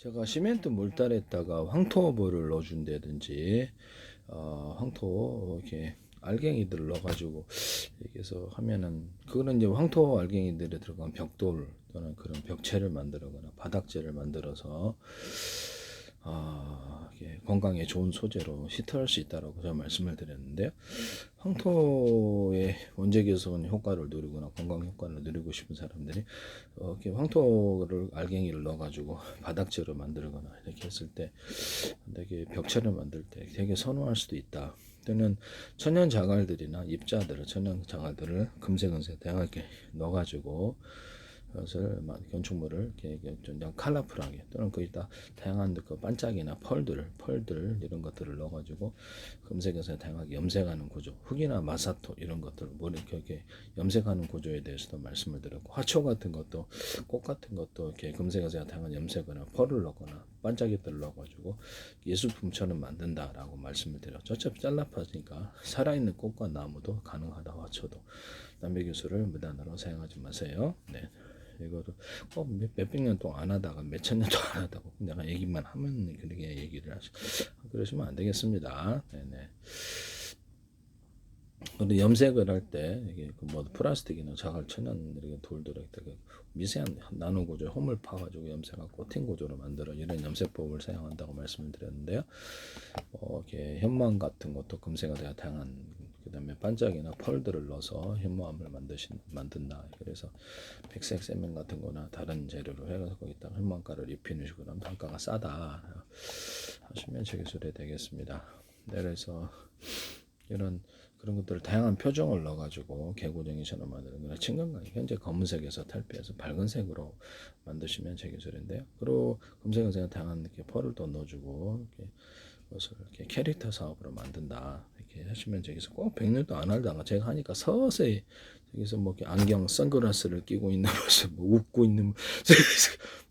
제가 시멘트 몰달에다가 황토벌을 넣어준다든지 황토 이렇게 알갱이들을 넣어가지고 여기서 하면은 그거는 이제 황토 알갱이들에 들어간 벽돌 또는 그런 벽체를 만들거나 바닥재를 만들어서 이게 건강에 좋은 소재로 히트할 수 있다라고 제가 말씀을 드렸는데요. 황토의 원재 개선 효과를 누리거나 건강 효과를 누리고 싶은 사람들이 이렇게 황토를 알갱이를 넣어가지고 바닥재로 만들거나 이렇게 했을 때 되게 벽체를 만들 때 되게 선호할 수도 있다. 또는 천연 자갈들이나 입자들을 천연 자갈들을 금세 다양하게 넣어가지고 그것을 건축물을 이렇게 좀 컬러풀하게 또는 거기다 다양한 그 반짝이나 펄들 이런 것들을 넣어가지고 금색에서 다양하게 염색하는 구조, 흙이나 마사토 이런 것들 뭐 이렇게 염색하는 구조에 대해서도 말씀을 드렸고, 화초 같은 것도 꽃 같은 것도 이렇게 금색에서 다양한 염색이나 펄을 넣거나 반짝이들을 넣어가지고 예술품처럼 만든다라고 말씀을 드렸죠. 어차피 잘라파니까 살아있는 꽃과 나무도 가능하다. 화초도 남의 기술을 무단으로 사용하지 마세요. 네. 이거를 몇백 년 동안 안 하다가 몇천 년 동안 안 하다가 내가 얘기만 하면 그렇게 얘기를 그러시면 안 되겠습니다. 네네. 근데 염색을 할 때 이게 뭐 플라스틱이나 자갈 천연 이렇게 돌들 이렇게 미세한 나노 구조 홈을 파가지고 염색하고 코팅 구조로 만들어 이런 염색법을 사용한다고 말씀을 드렸는데요. 이렇게 현무암 같은 것도 금세가 되어 다양한 그다음에 반짝이나 펄들을 넣어서 현무암을 만든다. 그래서 백색 세면 같은 거나 다른 재료로 해서 거기다가 현무암가를 입히는 식으로 하면 단가가 싸다 하시면 제 기술이 되겠습니다. 네, 그래서 이런 그런 것들을 다양한 표정을 넣어가지고 개구쟁이처럼 만드는 거나 층간강이 현재 검은색에서 탈피해서 밝은색으로 만드시면 제 기술인데요. 그리고 검색에서 다양한 이렇게 펄을 또 넣어주고 이렇게 것을 이렇게 캐릭터 사업으로 만든다 이렇게 하시면 저기서 꼭 100년도 안 하다가 제가 하니까 서서히 저기서 뭐 이렇게 안경 선글라스를 끼고 있는 모습 뭐 웃고 있는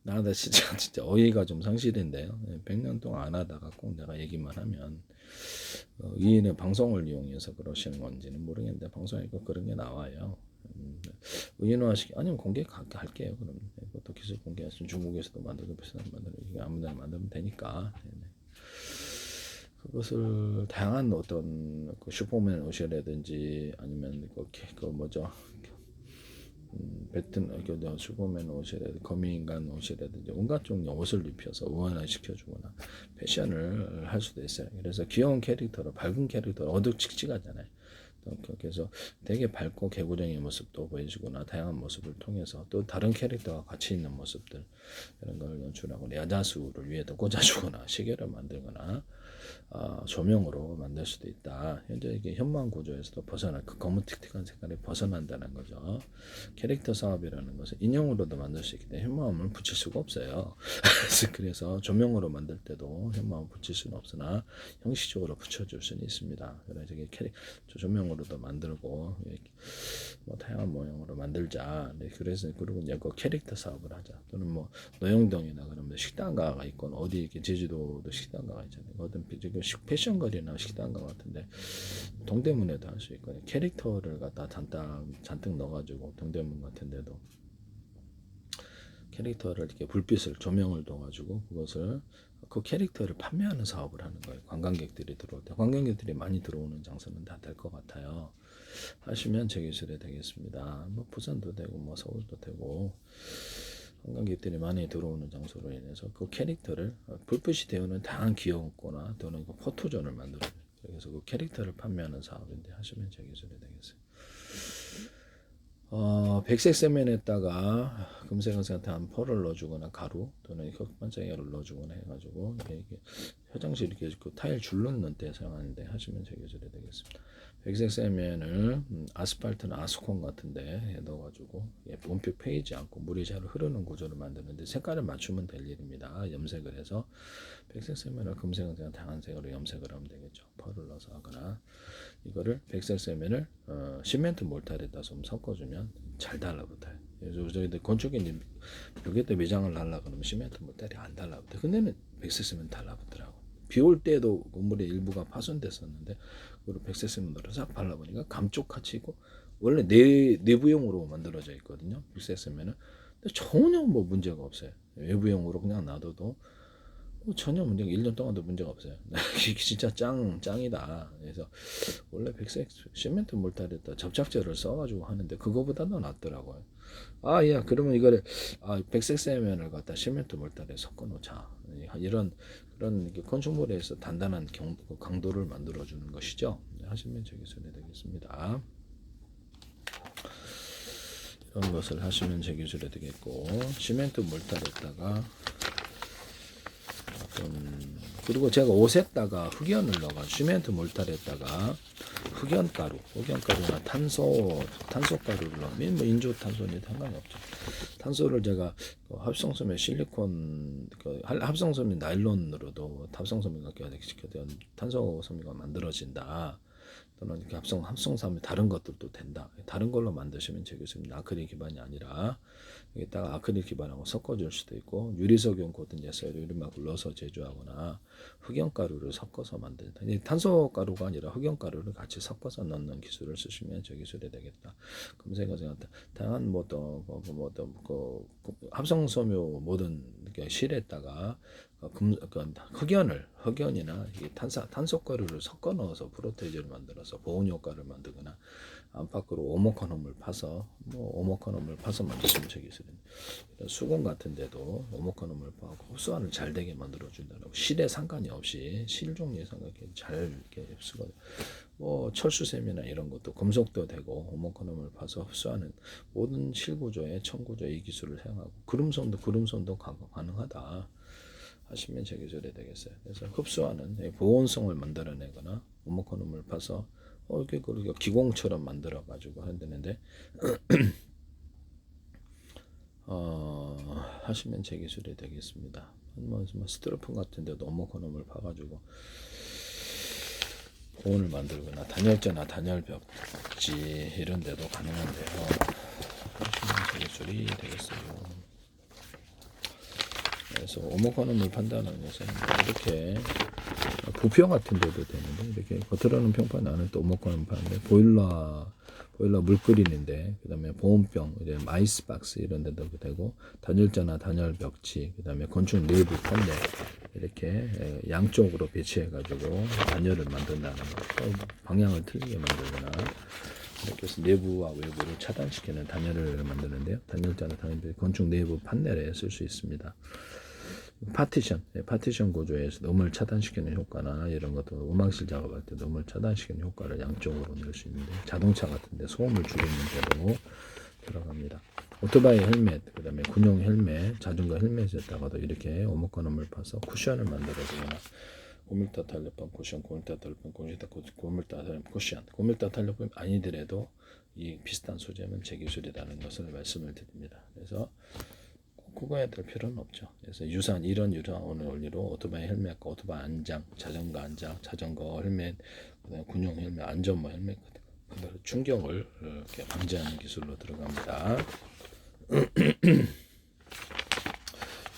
나다 진짜 어이가 좀 상실인데요. 100년 동안 안 하다가 꼭 내가 얘기만 하면 이인의 방송을 이용해서 그러시는 건지는 모르겠는데 방송에 그런 게 나와요. 의인화시키 아니면 공개 할게요. 그럼 그것도 기술 공개하시면 중국에서도 만들고 비슷한 만들고 이게 아무데나 만들면 되니까. 네네. 그것을 다양한 어떤 그 슈퍼맨 옷이라든지 아니면 그 뭐죠 슈퍼맨 옷이라든지 거미인간 옷이라든지 온갖 종류 옷을 입혀서 우환화시켜주거나 패션을 할 수도 있어요. 그래서 귀여운 캐릭터로 밝은 캐릭터로 어둑칙칙하잖아요. 그래서 되게 밝고 개구쟁이 모습도 보여주거나 다양한 모습을 통해서 또 다른 캐릭터와 같이 있는 모습들 이런 걸 연출하고 야자수를 위에다 꽂아주거나 시계를 만들거나 조명으로 만들 수도 있다. 현재 이게 현무암 구조에서도 그 검은틱틱한 색깔이 벗어난다는 거죠. 캐릭터 사업이라는 것은 인형으로도 만들 수 있기 때문에 현무암을 붙일 수가 없어요. 그래서 조명으로 만들 때도 현무암을 붙일 수는 없으나 형식적으로 붙여줄 수는 있습니다. 그래서 이게 조명으로도 만들고 뭐 다양한 모형으로 만들자. 네, 그래서 그리고 이제 그 캐릭터 사업을 하자. 또는 뭐 노영동이나 그러면 식당가가 있건 어디 이렇게 제주도도 식당가가 있잖아요. 어떤 패션 거리나 식당가 같은데 동대문에도 할 수 있거든요. 캐릭터를 갖다 잔뜩 넣어가지고 동대문 같은데도 캐릭터를 이렇게 불빛을 조명을 둬가지고 그것을 그 캐릭터를 판매하는 사업을 하는 거예요. 관광객들이 들어올 때 관광객들이 많이 들어오는 장소는 다 될 것 같아요. 하시면 제 기술이 되겠습니다. 뭐 부산도 되고 뭐 서울도 되고 관광객들이 많이 들어오는 장소로 인해서 그 캐릭터를 불빛이 되어는 다양한 기업거나 또는 그 포토존을 만들어요. 그래서 그 캐릭터를 판매하는 사업인데 하시면 제 기술이 되겠어요. 백색 세면에다가 금색한 펄을 넣어주거나 가루 또는 흑반짝이를 넣어주거나 해가지고 이게 화장실 이렇게 그 타일 줄 넣는 데 사용하는데 하시면 제 기술이 되겠습니다. 백색 세면을 아스팔트나 아스콘 같은데 넣어가지고 원표 패이지 않고 물이 잘 흐르는 구조를 만드는데 색깔을 맞추면 될 일입니다. 염색을 해서 백색 세면을 금색은 그냥 다양한 색으로 염색을 하면 되겠죠. 펄을 넣어서 하거나 이거를 백색 세면을 시멘트 몰타에다 좀 섞어주면 잘 달라붙어요. 그래서 저희들 건축인 벽에다 매장을 하려 그러면 시멘트 몰타이 안 달라붙어요. 근데는 백색 세면 달라붙더라고. 비올 때도 건물의 일부가 파손됐었는데 그리고 백색 세면으로 싹 발라보니까 감쪽같이 있고 원래 내부용으로 만들어져 있거든요. 백색 세면은 근데 전혀 뭐 문제가 없어요. 외부용으로 그냥 놔둬도 전혀 문제가 1년 동안도 문제가 없어요. 진짜 짱이다. 그래서 원래 백색 시멘트 몰타리에다 접착제를 써가지고 하는데 그거보다도 낫더라고요. 야, 그러면 이거를 백색 세면을 갖다 시멘트 몰타리에 섞어 놓자. 이런 그런 건축물에서 단단한 강도를 만들어 주는 것이죠. 하시면 저기 소리 되겠습니다. 이런 것을 하시면 제 기술이 되겠고, 시멘트 몰타리에다가 그리고 제가 옷에다가 흑연을 넣어가 시멘트 몰타리에다가 흑연가루나 탄소가루를 넣으면 뭐 인조탄소니 상관이 없죠. 탄소를 제가 합성섬유 실리콘 합성섬유 나일론으로도 합성섬유가 시켜된 탄소섬유가 만들어진다. 또는 이렇게 합성섬유 다른 것들도 된다. 다른 걸로 만드시면 되겠습니다. 아크릴 기반이 아니라 여기다가 아크릴 기반하고 섞어줄 수도 있고 유리석용 코팅제에서 유리막을 넣어서 제조하거나 흑연가루를 섞어서 만든다. 탄소가루가 아니라 흑연가루를 같이 섞어서 넣는 기술을 쓰시면 저 기술이 되겠다. 검색어 생각다. 다양한 합성섬유 모든 실에다가 흑연이나 탄소가루를 섞어 넣어서 프로테이즈를 만들어서 보온 효과를 만들거나 안팎으로 오모커넘을 파서 만드시면 저기 있어요. 수건 같은데도 오모커넘을 파고 흡수안을 잘 되게 만들어 준다고 실에 상관이 없이 실 종류에 상관없이 잘 이렇게 흡수가 철수샘이나 이런 것도 금속도 되고 오모커넘을 파서 흡수하는 모든 실 구조에 천 구조에 이 기술을 사용하고 그름선도 가능하다. 하시면 제 기술이 되겠어요. 그래서 흡수하는 보온성을 만들어내거나 오모커넘을 파서 이렇게 기공처럼 만들어 가지고 한다는데 하시면 제 기술이 되겠습니다. 스티로폼 같은 데도 오모커넘을 파가지고 보온을 만들거나 단열재나 단열벽지 이런 데도 가능한데요. 하시면 제 기술이 되겠어요. 그래서 오목커넘을 판다는 것은 이렇게 부표 같은 데도 되는데 이렇게 겉으로는 평판 안에 또 오목커넘 파는데 보일러 물 끓이는데 그다음에 보온병 이제 아이스박스 이런 데도 되고 단열재나 단열벽지 그다음에 건축 내부 판넬 이렇게 양쪽으로 배치해 가지고 단열을 만든다는 거 방향을 틀리게 만들거나 이렇게 해서 내부와 외부를 차단시키는 단열을 만드는데요. 단열재나 단열벽 건축 내부 판넬에 쓸 수 있습니다. 파티션 구조에서 음을 차단시키는 효과나 이런 것도 음악실 작업할 때도 음을 차단시키는 효과를 양쪽으로 낼 수 있는데 자동차 같은데 소음을 줄이는 데도 들어갑니다. 오토바이 헬멧, 그 다음에 군용 헬멧, 자전거 헬멧에다가도 이렇게 오목건음을 파서 쿠션을 만들어주거나 고밀타 탄력판 쿠션, 고밀타 탄력판 아니더라도 이 비슷한 소재면 제 기술이라는 것을 말씀을 드립니다. 그래서 그거에 될 필요는 없죠. 그래서 이런 유사한 원리로 오토바이 헬멧과 오토바이 안장, 자전거 안장, 자전거 헬멧, 그다음에 군용 헬멧, 안전모 헬멧 같은 충격을 이렇게 방지하는 기술로 들어갑니다.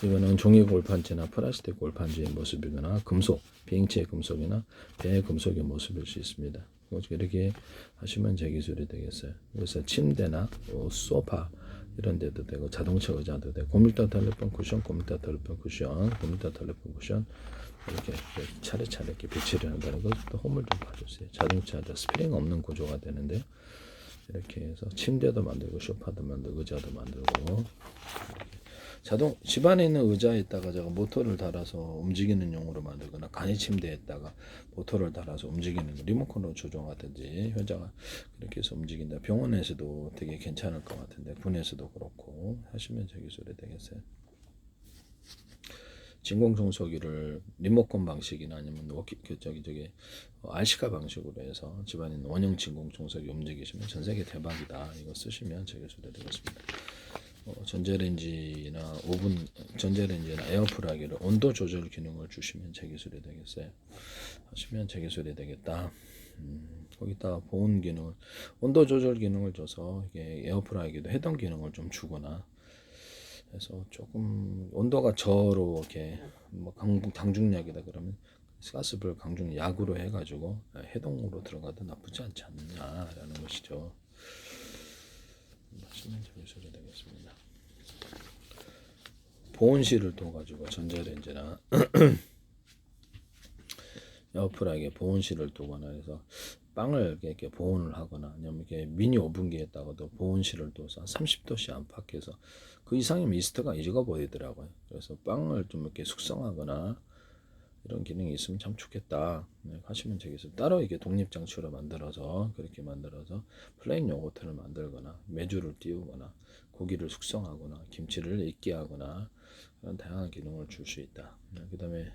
이거는 종이 골판지나 플라스틱 골판지의 모습이거나 금속, 비행체의 금속이나 배의 금속의 모습일 수 있습니다. 이렇게 하시면 제 기술이 되겠어요. 그래서 침대나 소파 이런 데도 되고 자동차 의자도 되고 고밀타 탄력판 쿠션, 고밀타 탄력판 쿠션 이렇게 차례차례 이렇게 배치를 한다는 것도 홈을 좀 봐주세요. 자동차도 스프링 없는 구조가 되는데요. 이렇게 해서 침대도 만들고 소파도 만들고 의자도 만들고 집안에 있는 의자에다가 제가 모터를 달아서 움직이는 용으로 만들거나 간이 침대에다가 모터를 달아서 움직이는 리모컨으로 조종하든지 효자가 그렇게 해서 움직인다. 병원에서도 되게 괜찮을 것 같은데 군에서도 그렇고 하시면 저 기술이 되겠어요. 진공청소기를 리모컨 방식이나 아니면 RC카 방식으로 해서 집안에 있는 원형 진공청소기 움직이시면 전세계 대박이다. 이거 쓰시면 저 기술이 되겠습니다. 전자레인지나 에어프라이기를 온도 조절 기능을 주시면 제 기술이 되겠어요. 하시면 제 기술이 되겠다. 거기다가 보온 기능을 온도 조절 기능을 줘서 이게 에어프라이기도 해동 기능을 좀 주거나 해서 조금 온도가 저로 이렇게 강중약이다 그러면 가스불 강중약으로 해가지고 해동으로 들어가도 나쁘지 않지 않느냐라는 것이죠. 하시면 제 기술이 되겠습니다. 보온실을 둬가지고 전자레인지나 에어프라이기에 보온실을 두거나 해서 빵을 이렇게 보온을 하거나 아니면 이렇게 미니 오븐기에다가도 보온실을 둬서 30도씨 안팎에서 그 이상이면 이스트가 익어버리더라고요. 그래서 빵을 좀 이렇게 숙성하거나 이런 기능이 있으면 참 좋겠다 하시면 되겠어요. 따로 이게 독립장치로 만들어서 그렇게 만들어서 플레인 요거트를 만들거나 메주를 띄우거나 고기를 숙성하거나 김치를 익게 하거나 그런 다양한 기능을 줄 수 있다. 그 다음에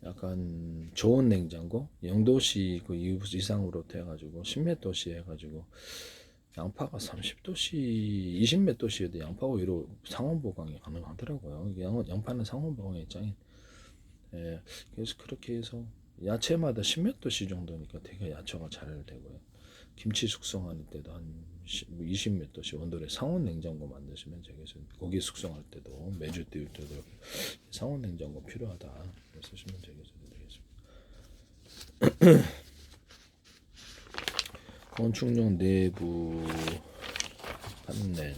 약간 좋은 냉장고 0도씨 그 이상으로 돼가지고 10몇 도씨 해가지고 양파가 30도씨 20몇 도씨에도 양파가 위로 상온 보관이 가능하더라고요. 양파는 상온 보관이 짱인. 예, 그래서 그렇게 해서 야채마다 10몇 도씨 정도니까 되게 야채가 잘 되고요. 김치 숙성하는 때도 한 20몇 도씨 온도에 상온 냉장고 만드시면 되겠어요. 고기 숙성할 때도 메주 띄울 때도 상온 냉장고 필요하다. 쓰시면 되겠습니다. 건축용 내부 판넬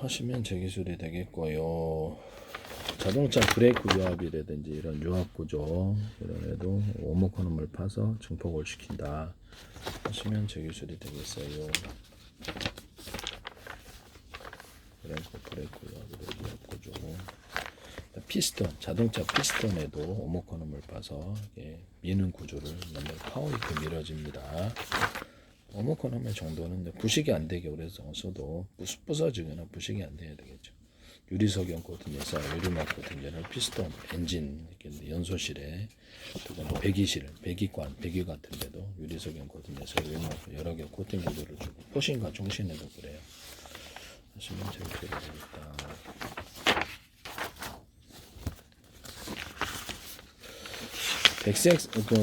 하시면 제 기술이 되겠고요. 자동차 브레이크 유압이라든지 이런 유압 구조 이런 애도 오목헌음을 파서 증폭을 시킨다 하시면 제 기술이 되겠어요. 브레이크 유압 구조 피스톤 자동차 피스톤에도 오목헌음을 파서 미는 구조를 만들어 파워 있게 밀어집니다. 오목헌음의 정도는 부식이 안 되게 오래 써도 부서지거나 부식이 안 돼야 되겠죠. 유리석영 코팅에서 유리막 코팅제를 피스톤 엔진 연소실에 또는 배기관 배기 같은 데도 유리석영 코팅에서 유리막 여러 개 코팅 구조를 주고 포신과 중심에도 그래요. 하시면 제일 되겠다.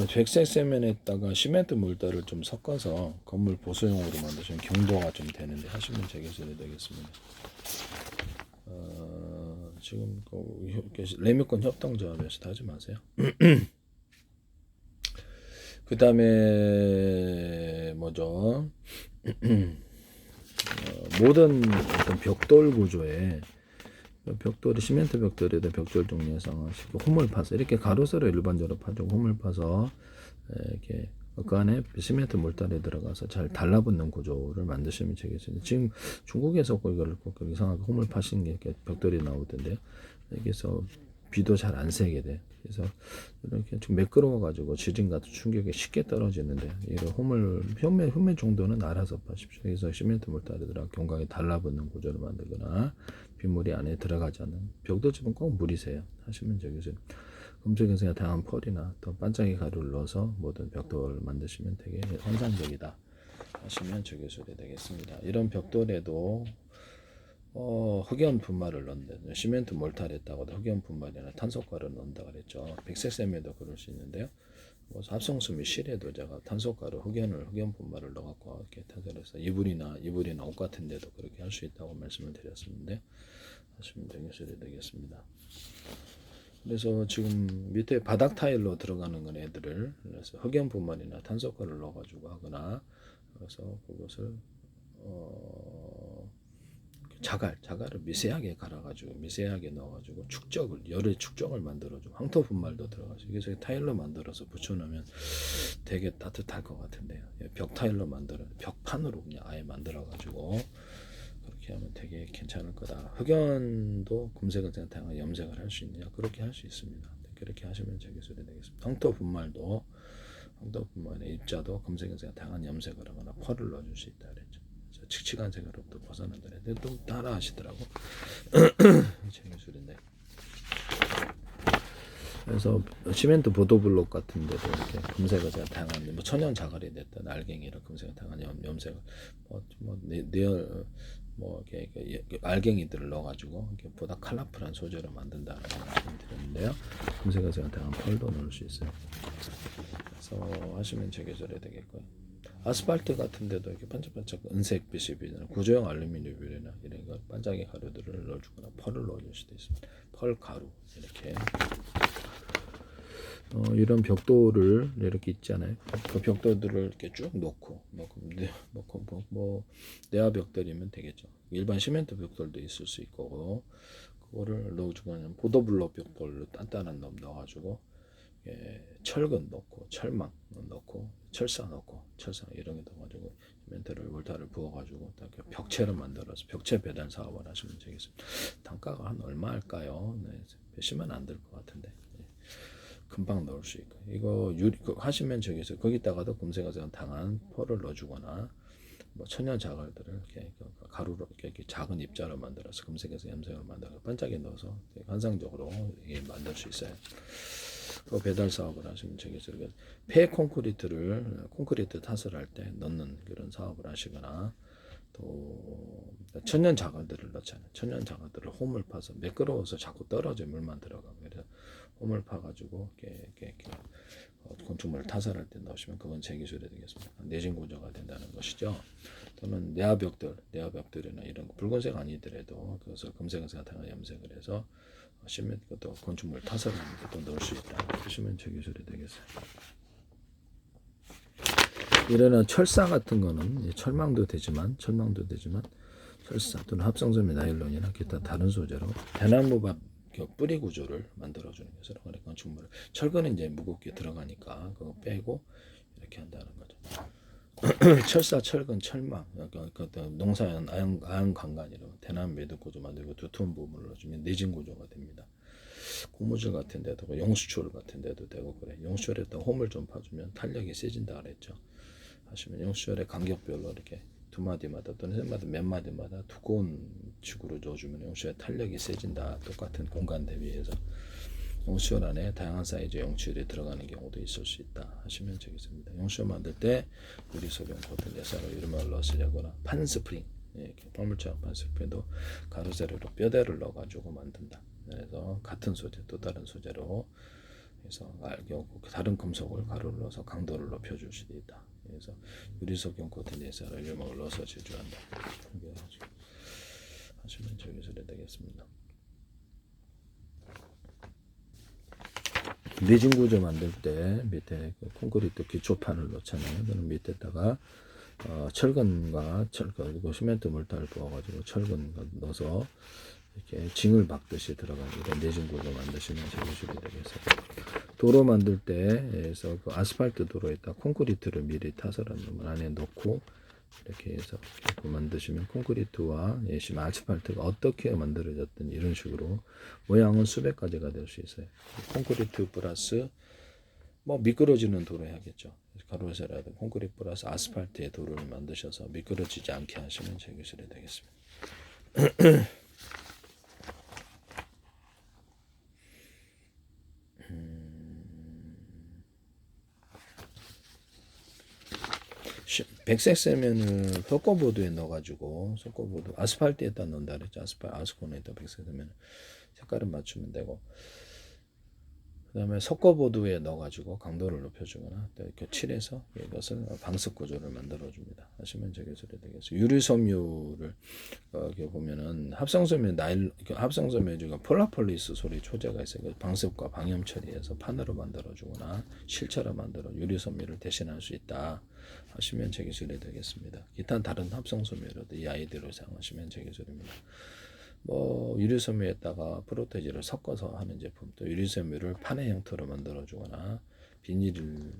백색 세면에다가 시멘트 물들을 좀 섞어서 건물 보수용으로 만드시면 경도가 좀 되는데 하시면 제 기술이 되겠습니다. 지금 레미콘 협동조합에서 하지 마세요. 그 다음에 뭐죠? 모든 어떤 벽돌 구조에 벽돌이 시멘트 벽돌에도 벽돌 종류에 상하시고 홈을 파서 이렇게 가로세로 일반적으로 파죠. 홈을 파서 이렇게 그 안에 시멘트 몰달에 들어가서 잘 달라붙는 구조를 만드시면 되겠습니다. 지금 중국에서 이걸 이상하게 홈을 파시는 게 이렇게 벽돌이 나오던데요. 여기서 비도 잘 안 새게 돼. 그래서 이렇게 좀 매끄러워 가지고 지진 같은 충격이 쉽게 떨어지는데 이런 홈을 표면 정도는 알아서 파십시오. 그래서 시멘트 몰달에 들어가 경광에 달라붙는 구조를 만들거나 빗물이 안에 들어가지 않는 벽돌집은 꼭 물이 새요. 하시면 저기서 검색에서 다양한 펄이나 또 반짝이 가루를 넣어서 모든 벽돌을 만드시면 되게 환상적이다 하시면 저 기술이 되겠습니다. 이런 벽돌에도 흑연 분말을 넣는다. 시멘트 몰탈했다고 흑연 분말이나 탄소가루를 넣는다 그랬죠. 백색세면도 그럴 수 있는데요. 뭐 합성수 및 실에도 제가 탄소가루, 흑연 분말을 넣어갖고 이렇게 탄소해서 이불이나 옷 같은 데도 그렇게 할 수 있다고 말씀을 드렸었는데 하시면 되겠습니다. 그래서 지금 밑에 바닥 타일로 들어가는 건 애들을 그래서 흑연 분말이나 탄소가루를 넣어가지고 하거나 그래서 그것을 자갈을 미세하게 갈아가지고 미세하게 넣어가지고 열의 축적을 만들어주고 황토 분말도 들어가서 그래서 타일로 만들어서 붙여놓으면 되게 따뜻할 것 같은데요. 벽 타일로 벽판으로 그냥 아예 만들어가지고 그렇게 하면 되게 괜찮을 거다. 흑연도 금색을 다양한 염색을 할 수 있느냐 그렇게 할 수 있습니다. 그렇게 하시면 제 기술이 되겠습니다. 황토 분말의 입자도 금색을 다양한 염색을 하거나 펄을 넣어줄 수 있다 그랬죠. 칙칙한 색으로부터 벗어난다 그랬는데 또 따라 하시더라고. 제 기술인데. 그래서 시멘트 보도블록 같은 데도 이렇게 금색을 다양한 뭐 천연 자갈이 됐든 알갱이라 금색을 다양한 염색을 이렇게 알갱이들을 넣어가지고 이렇게 보다 컬러풀한 소재로 만든다는 말씀을 드렸는데요. 금색을 다양한 펄도 넣을 수 있어요. 그래서 하시면 제 계절에 되겠고요. 아스팔트 같은 데도 이렇게 반짝반짝 은색 빛이 구조형 알루미늄이나 이런 거 반짝이 가루들을 넣어주거나 펄을 넣어줄 수도 있습니다. 펄 가루 이렇게. 이런 벽돌을 이렇게 있잖아요. 그 벽돌들을 이렇게 쭉 놓고 내화 벽돌이면 되겠죠. 일반 시멘트 벽돌도 있을 수 있고 그거를 넣어주고 그냥 보도블록 벽돌로 단단한 놈 넣어가지고 철근 넣고 철망 넣고 철사 넣고 철사 이런 게 넣어가지고 시멘트를 몰타를 부어가지고 벽체를 만들어서 벽체 배달 사업을 하시면 되겠습니다. 단가가 한 얼마 할까요? 네, 몇십만 안 될 것 같은데 금방 넣을 수 있고 이거 하시면 저기서 거기다가도 금색에서 당한 펄을 넣어주거나 뭐 천연 자갈들을 이렇게 가루로 이렇게 작은 입자로 만들어서 금색에서 염색을 만들어 반짝이 넣어서 환상적으로 만들 수 있어요. 그 배달 사업을 하시면 저기서 폐 콘크리트 탓을 할 때 넣는 그런 사업을 하시거나 또 천연 자갈들을 넣잖아요. 천연 자갈들을 홈을 파서 매끄러워서 자꾸 떨어져 물만 들어가고 그래서 홈을 파가지고 이렇게 건축물을 타설할 때 넣으시면 그건 제 기술이 되겠습니다. 내진 구조가 된다는 것이죠. 또는 내화벽돌이나 이런 붉은색 아니더라도 그것을 금색에서 나타나는 염색을 해서 시멘트 또 건축물 타설하는 것도 넣을 수 있다. 보시면 제 기술이 되겠어요. 이런 철사 같은 거는 철망도 되지만 철사 또는 합성섬유 나일론이나 기타 다른 소재로 대나무밭 뿌리 구조를 만들어주는 것으로 건축물을 철근은 이제 무겁게 들어가니까 그거 빼고 이렇게 한다는 거죠. 철사, 철근, 철망, 농사연, 아연 강간이라고 대나무 매듭 구조 만들고 두툼 부분을 넣어주면 내진 구조가 됩니다. 고무줄 같은 데도 용수철 같은 데도 되고 그래. 용수철에다 홈을 좀 파주면 탄력이 세진다 그랬죠. 하시면 용수철의 간격별로 이렇게 두 마디마다 또는 세 마디 몇 마디마다 두꺼운 축으로 넣어주면 용수철의 탄력이 세진다. 똑같은 공간 대비해서 용수철 안에 다양한 사이즈의 용수철이 들어가는 경우도 있을 수 있다 하시면 되겠습니다. 용수철 만들 때 유리소변 코튼 예사로 이름을 넣으시거나 판스프링 이렇게 펄물처럼 판스프링도 가로세로로 뼈대를 넣어가지고 만든다. 그래서 같은 소재 또 다른 소재로 그래서 다른 금속을 가루를 넣어서 강도를 높여줄 수도 있다. 그래서 유리소변 코튼 예사로 이름을 넣어서 제조한다. 하시면 저 기술이 되겠습니다. 내진 구조 만들 때 밑에 콘크리트 기초판을 넣잖아요. 그럼 밑에다가 철근과 그리고 시멘트 물타를 부어가지고 철근 넣어서 이렇게 징을 박듯이 들어가는 이런 내진 구조 만드시면 제기술이 되겠어요. 도로 만들 때에서 그 아스팔트 도로에다 콘크리트를 미리 타설한 놈을 안에 넣고 이렇게 해서 만드시면 콘크리트와 아스팔트가 어떻게 만들어졌든 이런 식으로 모양은 수백 가지가 될 수 있어요. 콘크리트 플러스 뭐 미끄러지는 도로 해야겠죠. 가로세라도 콘크리트 플러스 아스팔트의 도로를 만드셔서 미끄러지지 않게 하시면 제 기술이 되겠습니다. 100색 세면을 석고보드에 넣어가지고 석고보드 아스팔트에다 넣는다 그랬죠. 아스콘에다 100색 세면 색깔을 맞추면 되고 그 다음에 석고보드에 넣어가지고 강도를 높여주거나 또 이렇게 칠해서 이것을 방석 구조를 만들어줍니다. 하시면 제 기술이 되겠어요. 유리섬유를 이렇게 보면은 합성섬유가 폴라폴리스 소리 초제가 있어요. 방석과 방염 처리해서 판으로 만들어주거나 실처럼 만들어 유리섬유를 대신할 수 있다. 하시면 제 기술이 되겠습니다. 기타 다른 합성섬유로도 이 아이디어를 사용하시면 제 기술입니다. 뭐 유리섬유에다가 프로테지를 섞어서 하는 제품, 또 유리섬유를 판의 형태로 만들어주거나 비닐을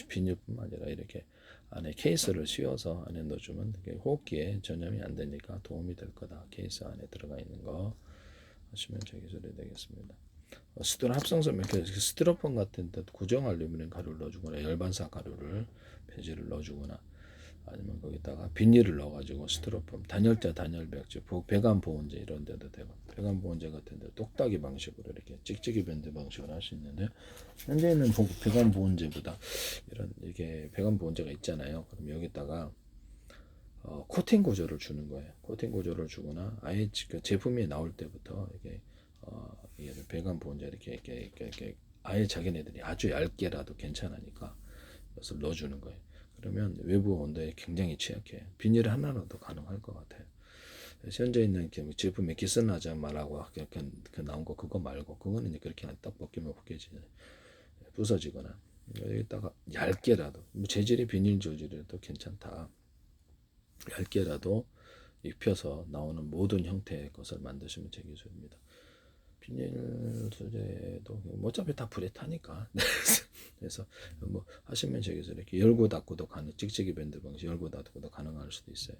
비닐뿐만 아니라 이렇게 안에 케이스를 씌워서 안에 넣어주면 호흡기에 전염이 안 되니까 도움이 될 거다. 케이스 안에 들어가 있는 거 하시면 제 기술이 되겠습니다. 합성섬유 스티로폼 같은 데 구정 알루미늄 가루를 넣어주거나 열반사 가루를 배지를 넣어주거나 아니면 거기다가 비닐을 넣어가지고 스티로폼 단열재 단열벽지 배관 보온재 이런 데도 되고 배관 보온재 같은 데 똑딱이 방식으로 이렇게 찍찍이 밴드 방식으로 할 수 있는데 현재는 배관 보온재보다 이렇게 배관 보온재가 있잖아요. 그럼 여기다가 코팅 구조를 주는 거예요. 코팅 구조를 주거나 아예 제품이 나올 때부터 이게 배관 보온재 이렇게 아예 자기네들이 아주 얇게라도 괜찮으니까 그것을 넣어주는 거예요. 그러면 외부 온도에 굉장히 취약해. 비닐 하나로도 가능할 것 같아요. 현재 있는 제품에 기스나자 말하고 나온 거 그거 말고 그거는 그렇게 딱 벗기면 벗겨지네. 부서지거나 여기다가 얇게라도 재질이 비닐 재질이라도 괜찮다. 얇게라도 입혀서 나오는 모든 형태의 것을 만드시면 제 기술입니다. 비닐 소재도 어차피 다 불에 타니까 그래서 뭐 하시면 제 기술 이렇게 열고 닫고도 가능, 찍찍이 밴드 방식 열고 닫고도 가능할 수도 있어요.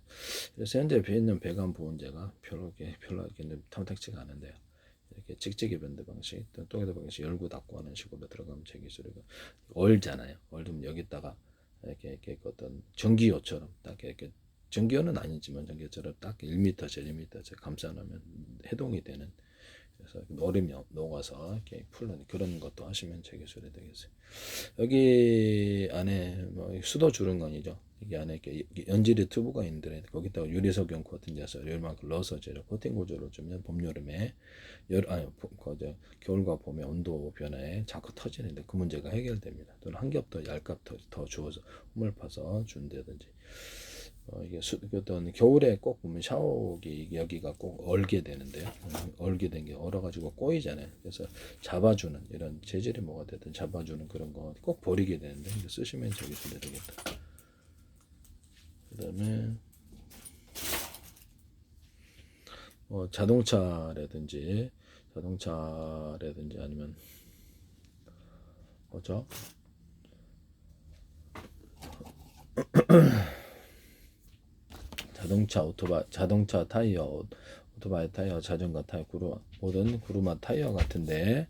그래서 현재 있는 배관 보온재가 별로 이렇게 탐탁지가 않은데요. 이렇게 찍찍이 밴드 방식, 또게더 방식 열고 닫고 하는 식으로 들어가면 제 기술이고 얼잖아요. 얼면 여기다가 이렇게 어떤 전기요처럼 딱 이렇게 전기요는 아니지만 전기요처럼 딱 1m짜리 1m짜리 감싸놓으면 해동이 되는 그래서 얼음이 녹아서 이렇게 풀는 그런 것도 하시면 제 기술이 되겠어요. 여기 안에 뭐 수도 주름건이죠. 여기 안에 이렇게 연질의 튜브가 있는데 거기다가 유리석용 코팅제서 열만큼 넣어서 제가 코팅 구조를 주면 봄 여름에 겨울과 봄에 온도 변화에 자꾸 터지는데 그 문제가 해결됩니다. 또는 한 겹 더 얇값 더 주어서 홈을 파서 준다든지. 이게 어떤 겨울에 꼭 보면 샤워기 여기가 꼭 얼게 되는데요. 얼게 된 게 얼어가지고 꼬이잖아요. 그래서 잡아주는 이런 재질이 뭐가 되든 잡아주는 그런 거 꼭 버리게 되는데 쓰시면 저기 좀 되겠다. 그다음에 자동차라든지 아니면 뭐죠? 자동차 타이어, 오토바이 타이어, 자전거 타이어, 모든 구루마 타이어 같은데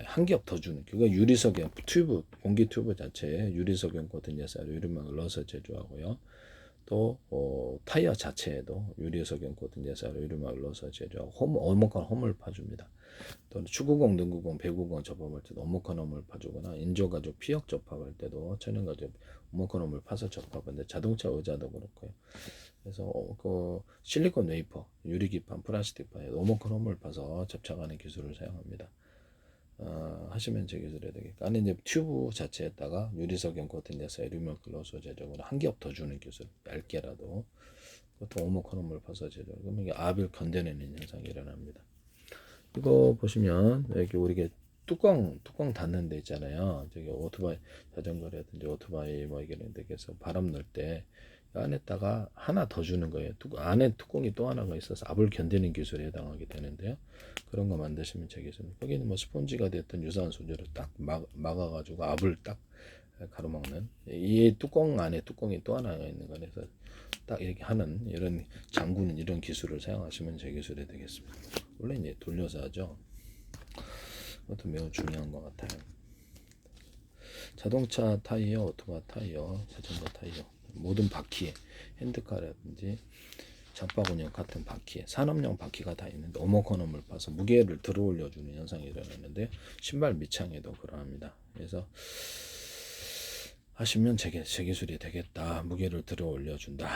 한 겹 더 주는 그거 유리석용 튜브 공기 튜브 자체에 유리석용 코팅제 유리막을 넣어서 제조하고요. 또 타이어 자체에도 유리석용 코팅제 유리막을 넣어서 제조하고 오목한 홈을 파줍니다. 또 축구공, 능구공, 배구공 접합할 때도 오목한 홈을 파주거나 인조가죽 피혁 접합할 때도 천연가죽 오목한 홈을 파서 접합하는데 자동차 의자도 그렇고요. 그래서 그 실리콘 웨이퍼, 유리기판, 플라스틱판에 오목한 홈을 파서 접착하는 기술을 사용합니다. 하시면 제 기술이 되겠고 안에 이제 튜브 자체에다가 유리석용 코팅돼서 에르미늄 글로스 제조를 한 겹 더 주는 기술 얇게라도 그것도 오목한 파서 제조 그러면 이게 압을 건져내는 현상이 일어납니다. 이거 보시면 여기 우리가 뚜껑 닫는 데 있잖아요. 저기 오토바이 자전거라든지 오토바이 뭐 이런 데서 바람 넣을 때 안에다가 하나 더 주는 거예요. 안에 뚜껑이 또 하나가 있어서 압을 견디는 기술에 해당하게 되는데요. 그런 거 만드시면 되겠습니다. 거기는 뭐 스펀지가 됐든 유사한 소재로 딱 막아가지고 압을 딱 가로막는 이 뚜껑 안에 뚜껑이 또 하나가 있는 거라서 딱 이렇게 하는 이런 장구는 이런 기술을 사용하시면 제 기술이 되겠습니다. 원래 이제 돌려서 하죠. 그것도 매우 중요한 것 같아요. 자동차 타이어, 오토바이 타이어, 자전거 타이어, 모든 바퀴에 핸드카라든지 장바구니 같은 바퀴에 산업용 바퀴가 다 있는데 오목헌홈을 파서 무게를 들어 올려주는 현상이 일어나는데 신발 밑창에도 그러합니다. 그래서 하시면 제 기술이 되겠다. 무게를 들어 올려준다.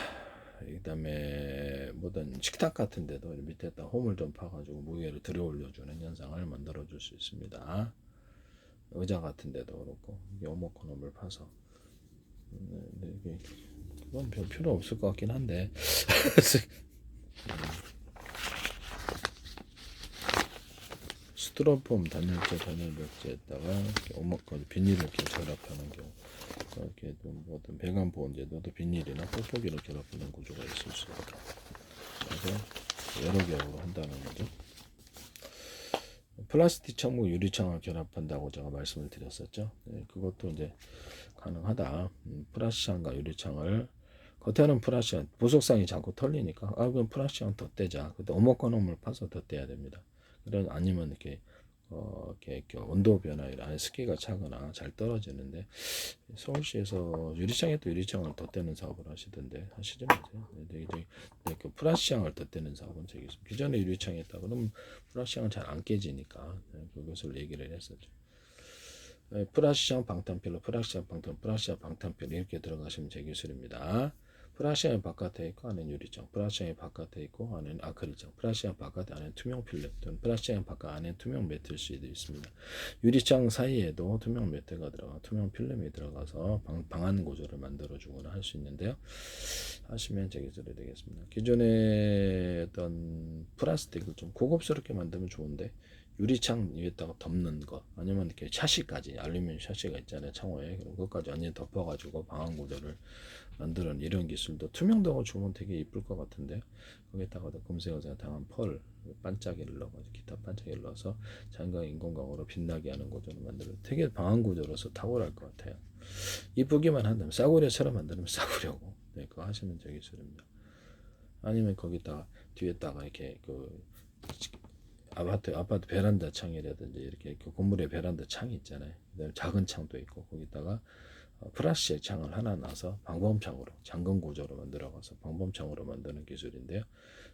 그 다음에 모든 식탁 같은 데도 밑에다 홈을 좀 파가지고 무게를 들어 올려주는 현상을 만들어 줄 수 있습니다. 의자 같은 데도 그렇고 이게 오목헌홈을 파서 그건 별 필요 없을 것 같긴 한데 스티로폼 단열재에다가 오목헌 비닐을 이렇게 결합하는 경우 이렇게 어떤 배관 보온제도 비닐이나 뽁뽁이를 결합하는 구조가 있을 수 있다. 그래서 여러 겹으로 한다는 거죠. 플라스틱 창문 유리창을 결합한다고 제가 말씀을 드렸었죠. 네, 그것도 이제 가능하다. 플라스틱창과 유리창을 겉에는 플라스틱 보석상이 자꾸 털리니까 그럼 플라스틱창 덧대자. 그때 오목건홈을 파서 덧대야 됩니다. 그런 아니면 이렇게 온도 변화나 안에 습기가 차거나 잘 떨어지는데 서울시에서 유리창에도 유리창을 덧대는 사업을 하시던데 하시지 마세요. 그 플라스틱창을 덧대는 사업은 저기 기존에 유리창에 있다 그러면 플라스틱창은 잘 안 깨지니까 그것을 얘기를 했었죠. 플라스틱창 방탄필로 플라스틱창 방탄필 이렇게 들어가시면 제 기술입니다. 플라스틱창이 바깥에 있고 안에는 유리창, 플라스틱창이 바깥에 있고 안에는 아크릴창, 플라스틱창 바깥에 안에는 투명 필름 또는 플라스틱창 바깥 안에는 투명 매트일 수도 있습니다. 유리창 사이에도 투명 매트가 들어가 투명 필름이 들어가서 방한 구조를 만들어 주거나 할 수 있는데요. 하시면 제 기술이 되겠습니다. 기존에 어떤 플라스틱을 좀 고급스럽게 만들면 좋은데 유리창 위에다가 덮는 거, 아니면 이렇게 샤시까지, 알루미늄 샤시가 있잖아요, 창호에. 그럼 그것까지 완전히 덮어가지고 방한 구조를 만드는 이런 기술도, 투명도가 주면 되게 이쁠 것 같은데, 거기다가도 금색을 당한 펄 반짝이를 넣어가지고, 기타 반짝이를 넣어서 자연광 인공광으로 빛나게 하는 구조를 만들어 되게 방한 구조로서 탁월할 것 같아요. 이쁘기만 한다면, 싸구려처럼 만들면 싸구려고, 네, 그거 하시면 되게 기술입니다. 아니면 거기다가 뒤에다가 이렇게 그 아파트 베란다 창이라든지 이렇게 그 건물의 베란다 창이 있잖아요. 그다음에 작은 창도 있고, 거기다가 플라스틱 창을 하나 놔서 방범창으로, 잠금 구조로 만들어가서 방범창으로 만드는 기술인데요.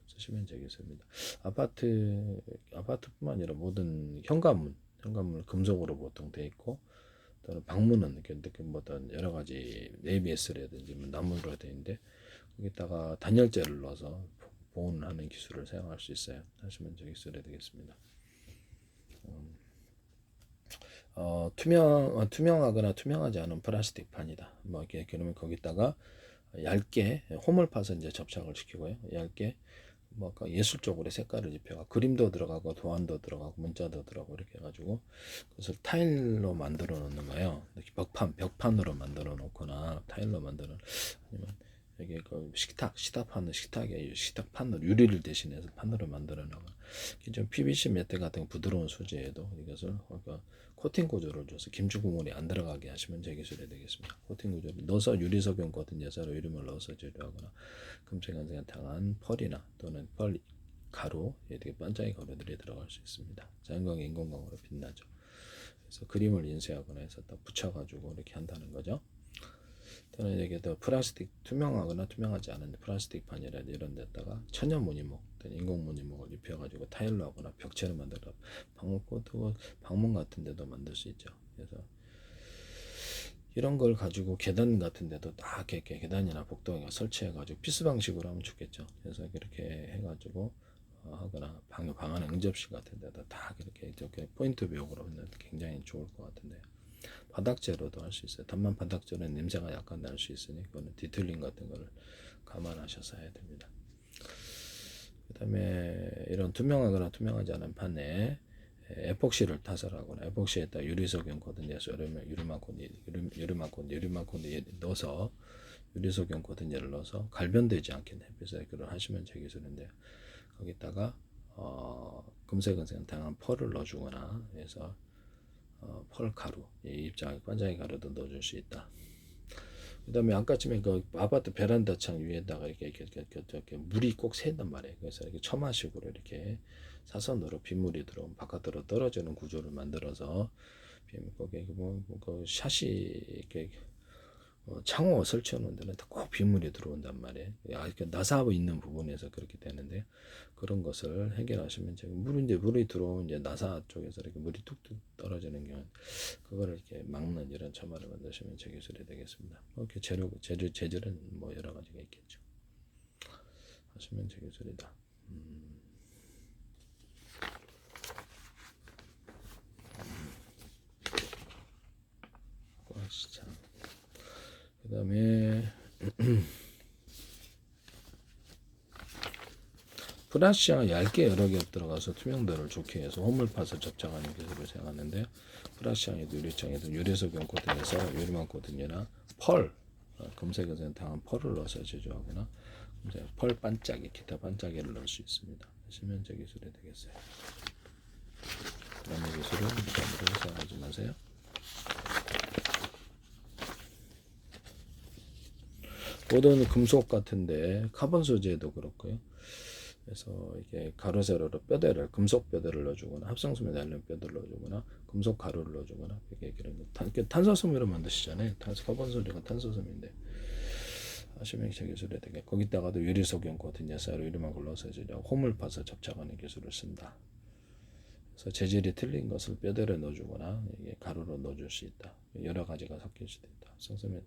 쓰시면 되겠습니다. 아파트뿐만 아니라 모든 현관문 금속으로 보통 돼 있고, 또는 방문은 이렇게 뭐 어떤 여러 가지 ABS라든지 뭐 나무로 되어 있는데, 거기다가 단열재를 넣어서 보온하는 기술을 사용할 수 있어요. 하시면 저기 써야 되겠습니다. 투명하거나 투명하지 않은 플라스틱 판이다. 뭐 이렇게 그러면 거기다가 얇게 홈을 파서 이제 접착을 시키고요. 얇게 뭐 아까 예술적으로 색깔을 입혀가 그림도 들어가고 도안도 들어가고 문자도 들어가고 이렇게 해가지고 그것을 타일로 만들어 놓는 거예요. 이렇게 벽판으로 만들어 놓거나 타일로 만들어, 아니면 여기 그 식탁판으로 유리를 대신해서 판으로 만들어 놓거나, 좀 PVC 매트 같은 부드러운 소재에도 이것을 그러니까 코팅 구조를 줘서 김치국물이 안 들어가게 하시면 제 기술이 되겠습니다. 코팅 구조를 넣어서 유리석용 같은 예사로 이름을 넣어서 제조하거나, 금색안색한 당한 펄이나 또는 펄 가루, 이렇게 반짝이 가루들이 들어갈 수 있습니다. 자연광 인공광으로 빛나죠. 그래서 그림을 인쇄하거나 해서 딱 붙여가지고 이렇게 한다는 거죠. 또는 이게 더 플라스틱, 투명하거나 투명하지 않은 플라스틱 판이라든지 이런 데다가 천연 무늬목, 인공 무늬목을 입혀가지고 타일로 하거나 벽체를 만들어 방문 같은 데도 만들 수 있죠. 그래서 이런 걸 가지고 계단 같은 데도 딱 이렇게 계단이나 복도에 설치해가지고 피스 방식으로 하면 좋겠죠. 그래서 이렇게 해가지고 하거나 방 안에 응접실 같은 데도 딱 이렇게 포인트 벽으로 하면 굉장히 좋을 것 같은데요. 바닥재로도 할 수 있어요. 다만 바닥재는 냄새가 약간 날 수 있으니 그거는 디테일링 같은 거를 감안하셔서 해야 됩니다. 그 다음에 이런 투명하거나 투명하지 않은 판에 에폭시를 타설하거나, 에폭시에다 유리석용 코드니에서 유리막 코드 넣어서 유리석용 코드니를 넣어서 갈변되지 않게 햇빛에 그걸 하시면 제 기술인데요. 거기다가 금색은 당한 펄을 넣어주거나 해서 펄 가루, 입장 반짝이 가루도 넣어줄 수 있다. 그 다음에 아까쯤에 그 아파트 베란다 창 위에다가 이렇게 물이 꼭 새단 말이에요. 그래서 이렇게 처마식으로 이렇게 사선으로 빗물이 들어오면 바깥으로 떨어지는 구조를 만들어서 거기에 그 샷이 이렇게 창호 설치하는 데는 꼭 빗물이 들어온단 말이에요. 이렇게 나사하고 있는 부분에서 그렇게 되는데, 그런 것을 해결하시면 물이 들어오면 이제 나사 쪽에서 이렇게 물이 뚝뚝 떨어지는 경우, 그거를 이렇게 막는 이런 처마를 만드시면 제 기술이 되겠습니다. 이렇게 재질은 뭐 여러 가지가 있겠죠. 하시면 제 기술이다. 시작. 그 다음에 프라시아가 얇게 여러 개 들어가서 투명도를 좋게 해서 홈을 파서 접착하는 기술을 사용하는데, 프라시아에도 유리창에도 유리석용 코팅에서 유리막 코팅이나 펄, 금색에서 당한 펄을 넣어서 제조하거나, 펄 반짝이, 기타 반짝이를 넣을 수 있습니다. 하시면 제 기술이 되겠어요. 그런 기술은 무단으로 사용하지 마세요. 모든 금속 같은데 카본 소재도 그렇고요. 그래서 이게 가로 세로로 뼈대를, 금속 뼈대를 넣어주거나, 합성섬유 달린 뼈대를 넣어주거나, 금속 가루를 넣어주거나, 이렇게 탄소섬유로 만드시잖아요. 카본 소재가 탄소섬유인데 하시면 제 기술이 되게, 거기다가도 유리석용 코팅 예사로 유리막을 넣어서 이제 홈을 파서 접착하는 기술을 쓴다. 그래서 재질이 틀린 것을 뼈대로 넣어주거나 이게 가루로 넣어줄 수 있다. 여러 가지가 섞일 수도 있다. 합성섬유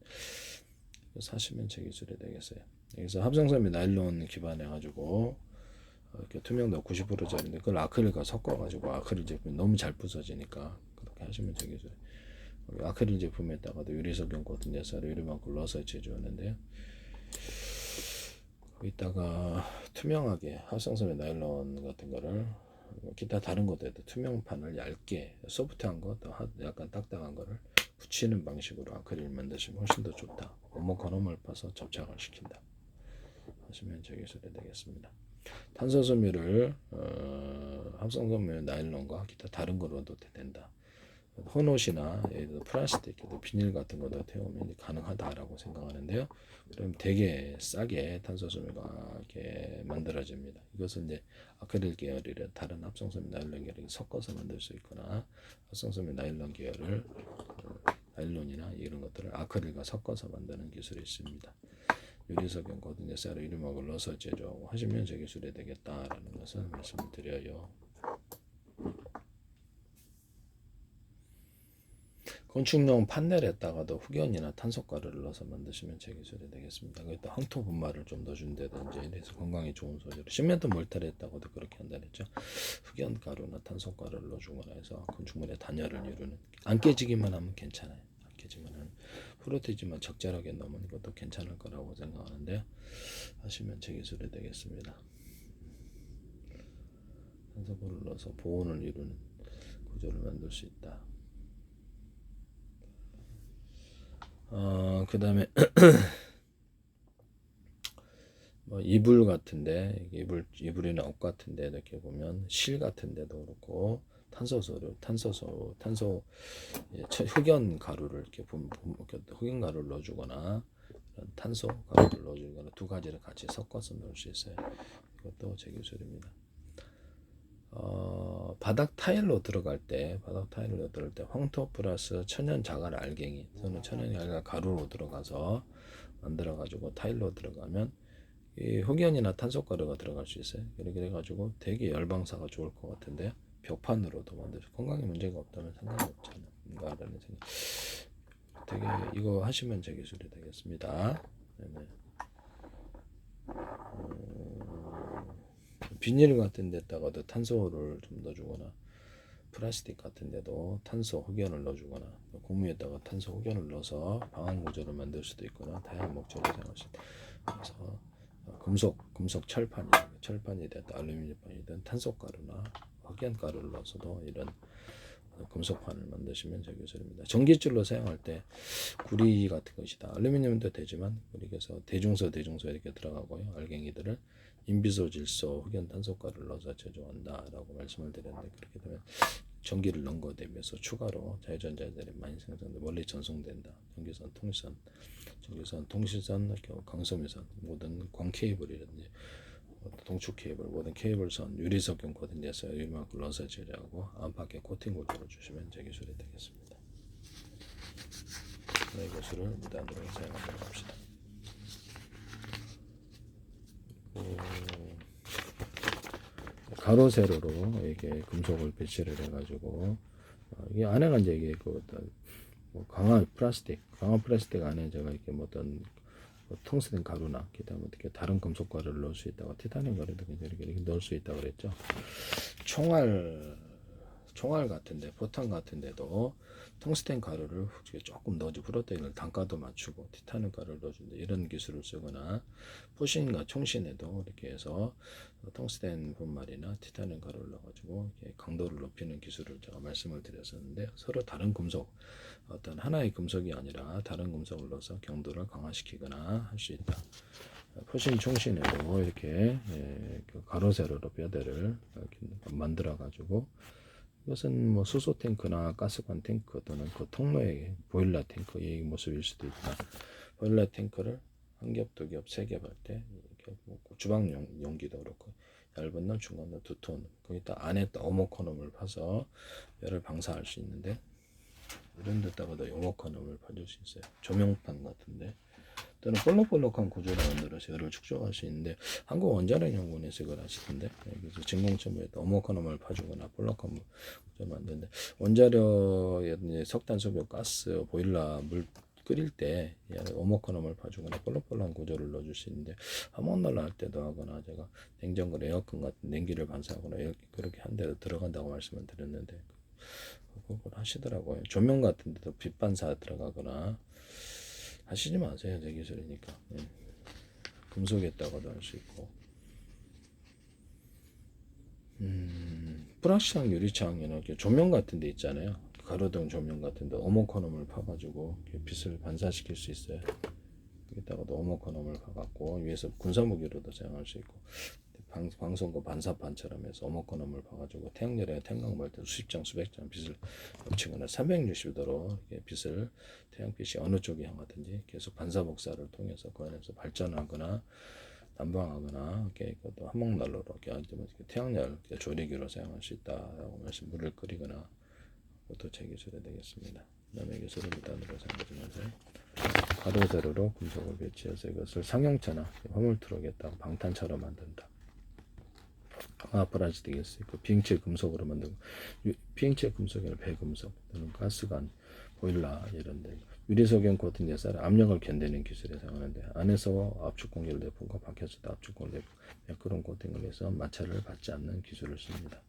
사시면 제 기술이 되겠어요. 여기서 합성섬유 나일론 기반해 가지고 이렇게 투명도 90%짜리인데 그걸 아크릴과 섞어가지고, 아크릴 제품이 너무 잘 부서지니까 그렇게 하시면 제 기술. 아크릴 제품에다가도 유리석용 코팅 예사로 유리막을 넣어서 제조하는데요. 거기다가 투명하게 합성섬유 나일론 같은 거를 기타 다른 것들도 투명판을 얇게 소프트한 거, 또 약간 딱딱한 거를 붙이는 방식으로 아크릴 만드시면 훨씬 더 좋다. 오목한 홈을 파서 접착을 시킨다 하시면 저 기술이 되겠습니다. 탄소섬유를 합성섬유 나일론과 기타 다른 거로도 된다. 헌옷이나 플라스틱, 비닐 같은 거도 태우면 가능하다라고 생각하는데요. 그럼 되게 싸게 탄소섬유가 이렇게 만들어집니다. 이것은 이제 아크릴 계열이나 다른 합성섬유 나일론 계열을 섞어서 만들 수 있거나 합성섬유 나일론 계열을 나일론이나 이런 것들을 아크릴과 섞어서 만드는 기술이 있습니다. 유리석용 고등제 쌀 유리막을 넣어서 제조하시면 저 기술이 되겠다라는 것을 말씀을 드려요. 건축용 판넬에다가도 흑연이나 탄소가루를 넣어서 만드시면 제 기술이 되겠습니다. 그때 황토 분말을 좀 넣어준다든지 이래서 건강에 좋은 소재로 시멘트 몰타리에다가도 그렇게 한다 그랬죠. 흑연 가루나 탄소가루를 넣어주거나 해서 건축물의 단열을 이루는 안 깨지기만 하면 괜찮아요. 안 깨지만 하면 프로테지만 적절하게 넣으면 이것도 괜찮을 거라고 생각하는데 하시면 제 기술이 되겠습니다. 탄소가루를 넣어서 보온을 이루는 구조를 만들 수 있다. 그 다음에 뭐 이불 같은데 이불이나 옷 같은데 이렇게 보면 실 같은데도 그렇고 탄소 흑연 가루를 이렇게 흑연 가루를 넣어주거나 탄소 가루를 넣어주거나 두 가지를 같이 섞어서 넣을 수 있어요. 이것도 제 기술입니다. 바닥 타일로 들어갈 때 황토 플러스 천연 자갈 알갱이 또는 천연 자갈 가루로 들어가서 만들어 가지고 타일로 들어가면 이 흑연이나 탄소가루가 들어갈 수 있어요. 그래 가지고 되게 열방사가 좋을 것 같은데요. 벽판으로도 만들어서 건강에 문제가 없다면 상관이 없잖아라는 생각. 되게 이거 하시면 제 기술이 되겠습니다. 네네. 비닐 같은 데다가도 탄소를 좀 넣어주거나 플라스틱 같은 데도 탄소 흑연을 넣어주거나 고무에다가 탄소 흑연을 넣어서 방한 구조를 만들 수도 있거나 다양한 목적으로 사용할 수 있다. 그래서 금속 철판이든 알루미늄판이든 탄소가루나 흑연가루를 넣어서도 이런 금속판을 만드시면 저 기술입니다. 전기줄로 사용할 때 구리 같은 것이다. 알루미늄도 되지만 그래서 대중소 이렇게 들어가고요. 알갱이들을 인비소, 질소, 흑연, 탄소가루를 넣어서 제조한다라고 말씀을 드렸는데 그렇게 되면 전기를 넣은 것에 대비해서 추가로 자유전자들이 많이 생성돼 멀리 전송된다. 전기선, 통신선, 강섬유선, 모든 광 케이블이라든지 동축 케이블, 모든 케이블선, 유리석용 코팅돼서 유리막을 넣어서 제작하고 안팎에 코팅 구조를 주시면 제 기술이 되겠습니다. 이 기술을 무단으로 사용하도록 합시다. 가로 세로로 이게 금속을 배치를 해가지고 이게 안에가 이제 이게 뭐 강화 플라스틱 안에 제가 이렇게 뭐 어떤 텅스텐 가루나 기타 뭐 어떻게 다른 금속 가루를 넣을 수 있다고 티타늄 가루도 이렇게 넣을 수 있다고 그랬죠. 총알 같은데 포탄 같은데도 텅스텐 가루를 조금 넣어주고 프로테인을 단가도 맞추고 티타늄 가루를 넣어준다 이런 기술을 쓰거나 포신과 총신에도 이렇게 해서 텅스텐 분말이나 티타늄 가루를 넣어가지고 강도를 높이는 기술을 제가 말씀을 드렸었는데 서로 다른 금속 어떤 하나의 금속이 아니라 다른 금속을 넣어서 경도를 강화시키거나 할 수 있다. 포신 총신에도 이렇게 가로 세로로 뼈대를 이렇게 만들어 가지고 이것은 뭐 수소 탱크나 가스관 탱크 또는 그 통로의 보일러 탱크 이 모습일 수도 있다. 보일러 탱크를 한 겹, 두 겹, 세 겹 할 때 이렇게 뭐 주방 용기도 그렇고 얇은 놈, 중간 놈, 두톤 거기다 안에 또 오목코놈을 파서 열을 방사할 수 있는데 이런 데다가도 오목코놈을 파줄 수 있어요. 조명판 같은데 또는 볼록볼록한 구조를 만들어서 열을 축적할 수 있는데 한국원자력연구원에서 이걸 하시던데 그래서 진공천부에다 오목하놈을 파주거나 볼록한 구조를 만드는데 원자력에 석탄소변 가스 보일러 물 끓일 때 오목하놈을 파주거나 볼록볼록한 구조를 넣어줄 수 있는데 화목난로 할 때도 하거나 제가 냉장고 에어컨 같은 냉기를 반사하거나 그렇게 한 데도 들어간다고 말씀을 드렸는데 그걸 하시더라고요. 조명 같은 데도 빛 반사 들어가거나 하시지 마세요. 제 기술이니까. 금속에다가도 할 수 있고. 불확실한 유리창에는 이렇게 조명 같은 데 있잖아요. 가로등 조명 같은 데 오목코놈을 파가지고 빛을 반사시킬 수 있어요. 여기다가도 오목코놈을 파갖고 위에서 군사무기로도 사용할 수 있고, 방송국 반사판처럼 해서 오목코놈을 파가지고 태양열에 태양광 받을 때 수십 장 수백 장 빛을 겹치거나 360도로 이렇게 빛을 태양빛이 어느 쪽에 향하든지 계속 반사 복사를 통해서 그 안에서 발전하거나 난방하거나 이렇게 또 한목난로로 이렇게 태양열 조리기로 사용할 수 있다라고 말씀, 물을 끓이거나 그것도 제 기술이 되겠습니다. 그다음에 기술을 무단으로 사용하면서 가로 세로로 금속을 배치해서 이것을 상용차나 화물트럭에다 방탄차로 만든다. 강화프라지 되겠어요. 그 비행체 금속으로 만들고, 비행체 금속에는 배금속 또는 가스관, 보일러 이런데 유리석용 코팅 제사를 압력을 견디는 기술에 사용하는데, 안에서 압축 공기를 내뿜고 밖에서도 압축 공기를 매끄러운 코팅을 해서 마찰을 받지 않는 기술을 씁니다.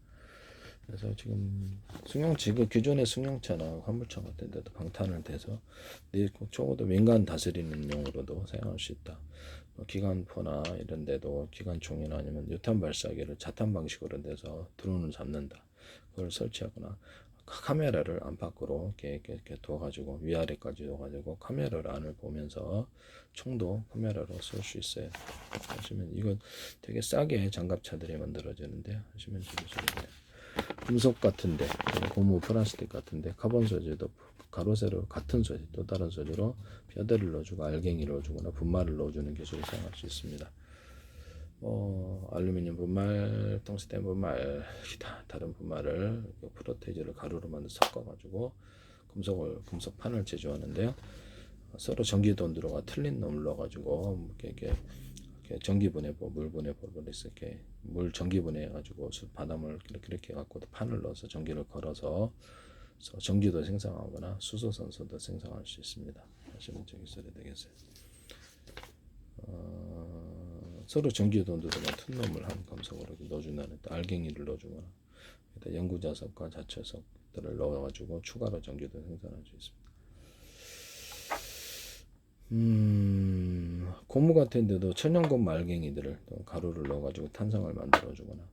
그래서 지금 승용차, 기존의 승용차나 화물차 같은 데도 방탄을 대서 적어도 민간 다스리는 용으로도 사용할 수 있다. 기관포나 이런 데도 기관총이나 아니면 유탄 발사기를 자탄 방식으로 돼서 드론을 잡는다. 그걸 설치하거나 카메라를 안팎으로 이렇게 둬가지고 위아래까지 둬가지고 카메라를 안을 보면서 총도 카메라로 쏠 수 있어요. 하시면 이거 되게 싸게 장갑차들이 만들어지는데, 하시면 되겠습니다. 금속 같은데, 고무 플라스틱 같은데 카본 소재도 가로 세로 같은 소재, 또 다른 소재로 뼈대를 넣어주고 알갱이를 넣어주거나 분말을 넣어주는 기술을 사용할 수 있습니다. 알루미늄 분말, 텅스텐 분말, 기타 다른 분말을 프로테이즈를 가루로 만들 섞어가지고 금속판을 제조하는데요. 서로 전기돈으로가 틀린 놈을 넣어가지고 이렇게 전기분해법, 물분해법을 이렇게 물 전기분해해가지고 바닷물 이렇게 해갖고 판을 넣어서 전기를 걸어서 전기도 생성하거나 수소선소도 생성할 수 있습니다. 하시면 저 기술이 되겠어요. 서로 전기돈으로가 튼 놈을 한 금속으로 넣어준다는, 알갱이를 넣어주거나 연구자석과 자체석들을 넣어가지고 추가로 전기도 생산할 수 있습니다. 고무 같은 데도 천연고무 알갱이들을 가루를 넣어가지고 탄성을 만들어주거나,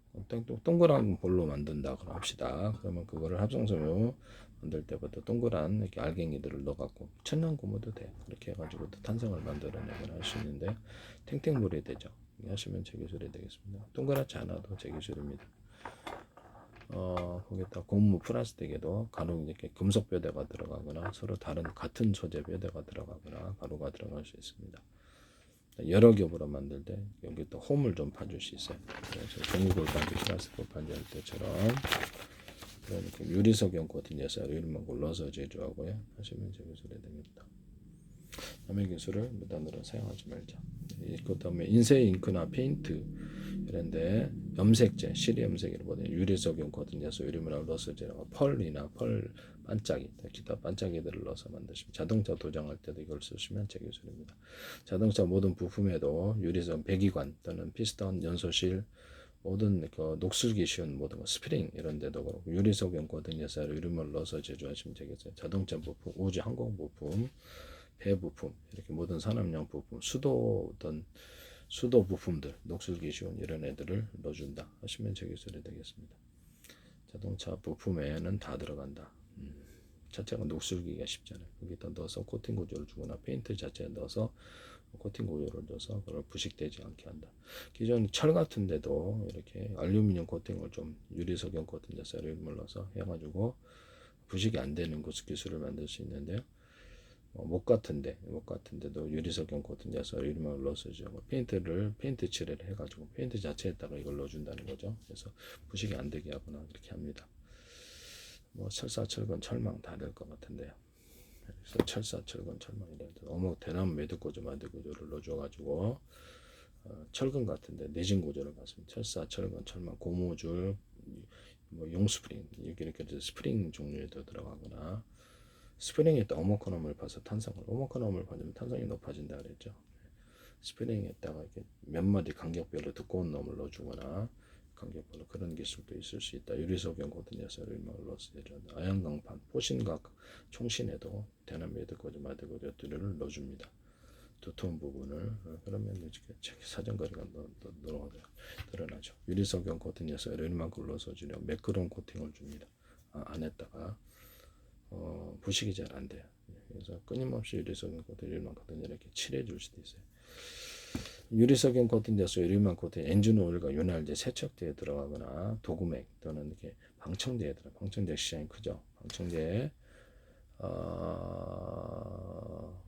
동그란 볼로 만든다 그럼 합시다. 그러면 그거를 합성섬유 만들 때부터 동그란 이렇게 알갱이들을 넣어갖고 천연고무도 돼. 그렇게 해가지고 또 탄성을 만들어내거나 할 수 있는데, 탱탱볼이 되죠. 하시면 제 기술이 되겠습니다. 동그랗지 않아도 제 기술입니다. 거기다 고무 플라스틱에도 가루 이렇게 금속 뼈대가 들어가거나 서로 다른 같은 소재 뼈대가 들어가거나 가루가 들어갈 수 있습니다. 여러 겹으로 만들 때 여기 또 홈을 좀 파줄 수 있어요. 그래서 종이골판지, 플라스틱 골판지 할 때처럼 그러니까 유리석용 코팅해서 이름만 골라서 제조하고요. 하시면 제 기술이 됩니다. 남의 기술을 무단으로 사용하지 말자. 그 다음에 인쇄 잉크나 페인트 이런데 염색제, 실리 염색이라고 유리석용 코팅해서 이름을 넣어서 제가 펄이나 펄 반짝이, 기타 반짝이들을 넣어서 만드시면, 자동차 도장할 때도 이걸 쓰시면 제 기술입니다. 자동차 모든 부품에도 유리석 배기관 또는 피스톤, 연소실, 모든 그 녹슬기 쉬운 모든 스프링 이런 데도 그렇고 유리석용 코팅해서 이름을 넣어서 제조하시면 되겠어요. 자동차 부품, 우주 항공 부품, 배 부품, 이렇게 모든 산업용 부품, 수도 부품들, 녹슬기 쉬운 이런 애들을 넣어준다 하시면 제 기술이 되겠습니다. 자동차 부품에는 다 들어간다. 자체가 녹슬기가 쉽잖아요. 거기다 넣어서 코팅 구조를 주거나 페인트 자체에 넣어서 코팅 구조를 줘서 그걸 부식되지 않게 한다. 기존 철 같은 데도 이렇게 알루미늄 코팅을 좀 유리석용 코팅해서 이름을 넣어서 해가지고 부식이 안 되는 기술을 만들 수 있는데요. 목 같은데도 유리석용 코팅해서 이름을 넣어서 페인트 칠을 해가지고 페인트 자체에다가 이걸 넣어준다는 거죠. 그래서 부식이 안 되게 하거나 이렇게 합니다. 철사, 철근, 철망 다 될 것 같은데요. 그래서 철사, 철근, 철망 이런 어묵 대나무 매듭 구조, 만들 구조를 넣어줘가지고 철근 같은데 내진 구조를 봤습니다. 철사, 철근, 철망, 고무줄, 용스프링 이렇게 스프링 종류에도 들어가거나, 스프링에 또 오목코놈을 봐서 오목코놈을 봐주면 탄성이 높아진다 그랬죠. 스프링에다가 이렇게 몇 마디 간격별로 두꺼운 놈을 넣어주거나 간격별로 그런 기술도 있을 수 있다. 유리석용 코팅해서 이름을 넣어서 아연강판, 포신각, 총신에도 대나무 매듭 구조, 마들 구조들을 넣어줍니다. 두터운 부분을 그러면 이제 사정거리가 드러나죠. 유리석영 코팅에서 에르니만 글로서 주려 매끄러운 코팅을 줍니다. 안에다가 부식이 잘 안 돼요. 그래서 끊임없이 유리석영 코팅, 에르니만 코팅 이렇게 칠해 줄 수도 있어요. 유리석영 코팅에서 에르니만 코팅 엔진 오일과 윤활제 세척제에 들어가거나 도구맥 또는 이렇게 방청제에 들어. 방청제 시장이 크죠. 방청제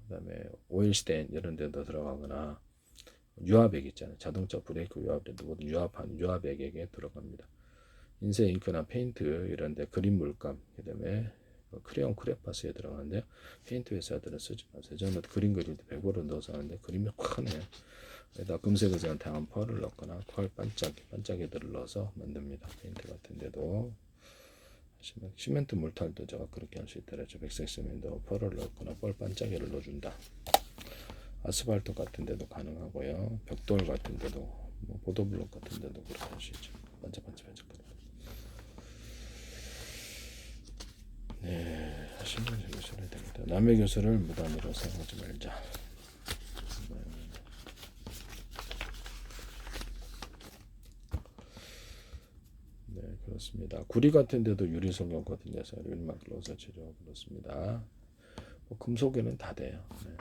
그다음에 오일 스테인 이런 데도 들어가거나 유압액 있잖아요. 자동차 브레이크 유압액도 모두 유압액에 들어갑니다. 인쇄 잉크나 페인트 이런 데 그림 물감 그다음에 크레용 크레파스에 들어가는데요. 페인트 회사들은 쓰지 마세요. 저는 그림 그릴 때 100원을 넣어서 하는데 그림이 크네요. 여기다 금색 의자한 다양한 펄을 넣거나 펄 반짝이들을 넣어서 만듭니다. 페인트 같은 데도 시멘트 물탈도 제가 그렇게 할 수 있더라죠. 백색 시멘트 펄을 넣거나 펄 반짝이를 넣어준다. 아스팔트 같은 데도 가능하고요. 벽돌 같은 데도 뭐 보도블록 같은 데도 그렇게 할 수 있죠. 반짝반짝. 네, 하시면 교수를 됩니다. 남의 교수를 무단으로 사용하지 말자. 네, 그렇습니다. 구리 같은 데도 유리석영 같은 데서 유리막 넣어서 제조하고 그렇습니다. 뭐 금속에는 다 돼요. 네.